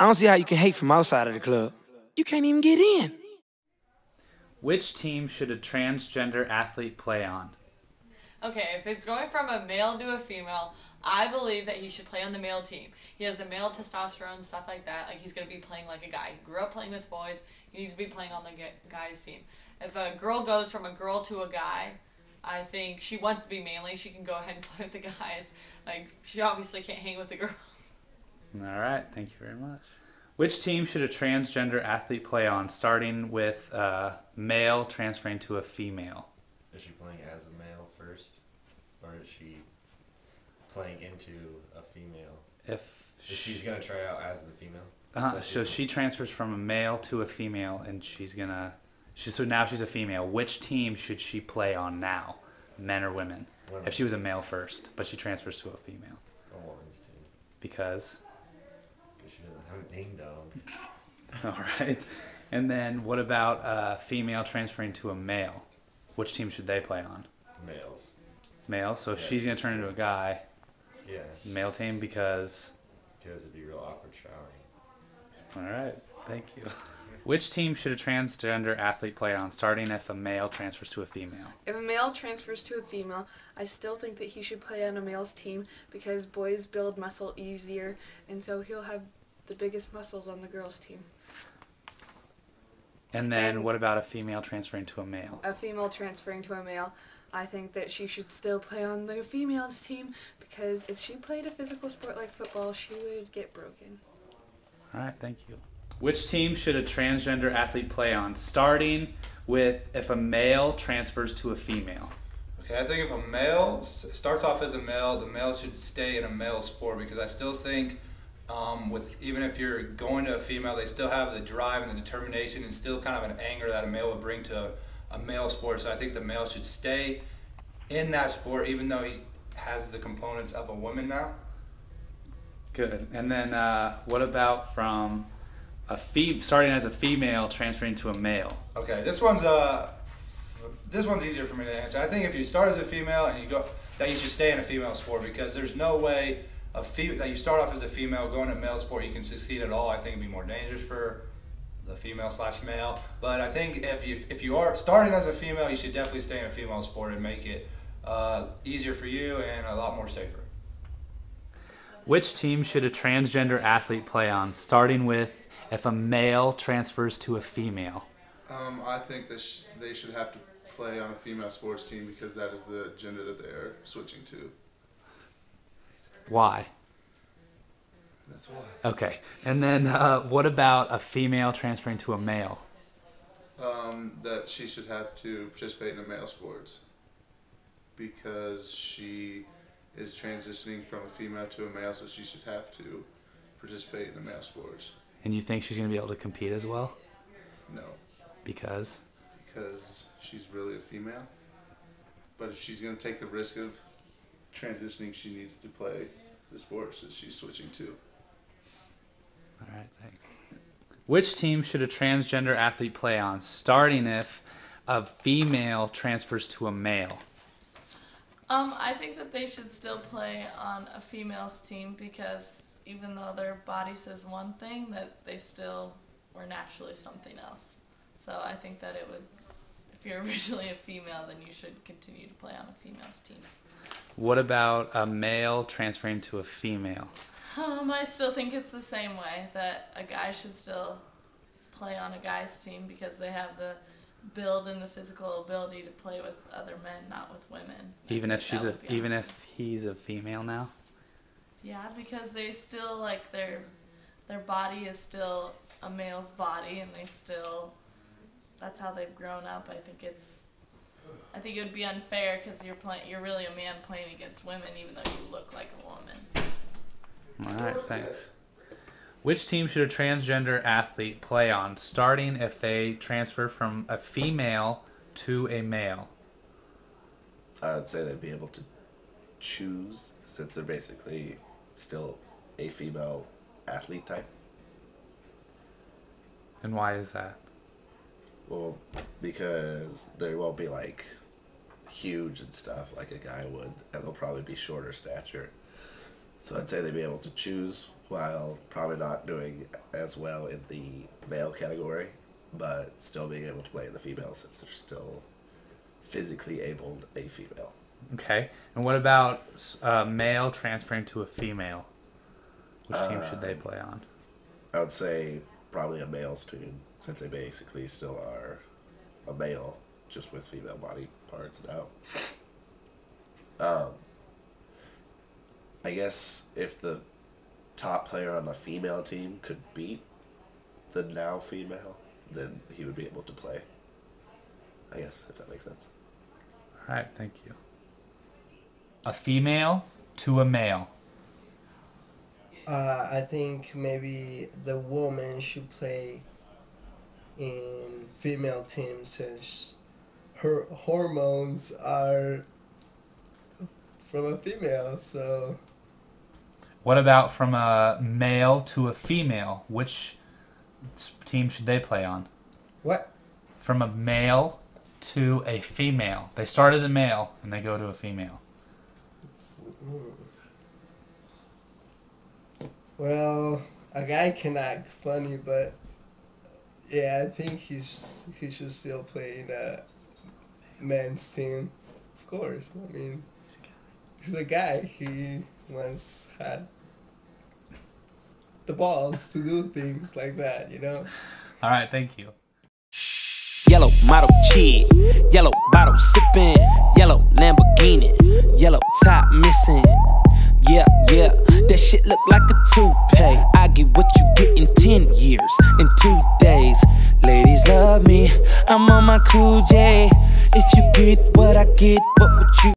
I don't see how you can hate from outside of the club. You can't even get in. Which team should a transgender athlete play on? Okay, if it's going from a male to a female, I believe that he should play on the male team. He has the male testosterone, stuff like that. Like, he's going to be playing like a guy. He grew up playing with boys. He needs to be playing on the guys' team. If a girl goes from a girl to a guy, I think she wants to be manly. She can go ahead and play with the guys. Like, she obviously can't hang with the girls. All right, thank you very much. Which team should a transgender athlete play on, starting with a male transferring to a female? Is she playing as a male first, or is she playing into a female? If she's gonna try out as the female. So she transfers from a male to a female, and so now she's a female. Which team should she play on now, men or women? Women. If she was a male first, but she transfers to a female. A woman's team. Because she doesn't have a ding dong. All right. And then what about a female transferring to a male? Which team should they play on? Males. Male. So if she's gonna turn into a guy. Yeah. Male team because. Because it'd be real awkward showering. All right. Thank you. Which team should a transgender athlete play on, starting if a male transfers to a female? If a male transfers to a female, I still think that he should play on a male's team because boys build muscle easier, and so he'll have the biggest muscles on the girls' team. And then what about a female transferring to a male? A female transferring to a male, I think that she should still play on the female's team because if she played a physical sport like football, she would get broken. All right, thank you. Which team should a transgender athlete play on, starting with if a male transfers to a female? Okay, I think if a male starts off as a male, the male should stay in a male sport because I still think even if you're going to a female, they still have the drive and the determination and still kind of an anger that a male would bring to a male sport. So I think the male should stay in that sport even though he has the components of a woman now. Good. And then what about from starting as a female transferring to a male? Okay, this one's easier for me to answer. I think if you start as a female and that you should stay in a female sport because there's no way that you start off as a female going to male sport you can succeed at all. I think it'd be more dangerous for the female/male. But I think if you are starting as a female, you should definitely stay in a female sport and make it easier for you and a lot more safer. Which team should a transgender athlete play on, starting with if a male transfers to a female? I think that they should have to play on a female sports team because that is the gender that they are switching to. Why? That's why. Okay. And then what about a female transferring to a male? That she should have to participate in the male sports because she is transitioning from a female to a male, so she should have to participate in the male sports. And you think she's going to be able to compete as well? No. Because? Because she's really a female. But if she's going to take the risk of transitioning, she needs to play the sports that she's switching to. All right, thanks. Which team should a transgender athlete play on, starting if a female transfers to a male? I think that they should still play on a female's team because even though their body says one thing, that they still were naturally something else. So I think that if you're originally a female, then you should continue to play on a female's team. What about a male transferring to a female? I still think it's the same way, that a guy should still play on a guy's team because they have the build and the physical ability to play with other men, not with women. Even if he's a female now? Yeah, because they still their body is still a male's body, and that's how they've grown up. I think it would be unfair because you're really a man playing against women, even though you look like a woman. All right, thanks. Which team should a transgender athlete play on, starting if they transfer from a female to a male? I would say they'd be able to choose, since they're basically still a female athlete type. And why is that? Well, because they won't be like huge and stuff like a guy would, and they'll probably be shorter stature. So I'd say they'd be able to choose while probably not doing as well in the male category, but still being able to play in the female since they're still physically abled a female. Okay. And what about a male transferring to a female? Which team should they play on? I would say probably a male's team, since they basically still are a male, just with female body parts now. I guess if the top player on the female team could beat the now female, then he would be able to play. I guess, if that makes sense. All right, thank you. A female to a male. I think maybe the woman should play in female team since her hormones are from a female, so... What about from a male to a female? Which team should they play on? What? From a male to a female. They start as a male and they go to a female. Well, a guy can act funny, but yeah, I think he should still play in a men's team. Of course, I mean, he's a guy. He once had the balls to do things like that, you know? All right, thank you. Yellow model kid, yellow bottle sipping, yellow Lamborghini, yellow top missing. Yeah, that shit look like a toupee. I get what you get in 10 years, in 2 days. Ladies love me, I'm on my cool J. If you get what I get, what would you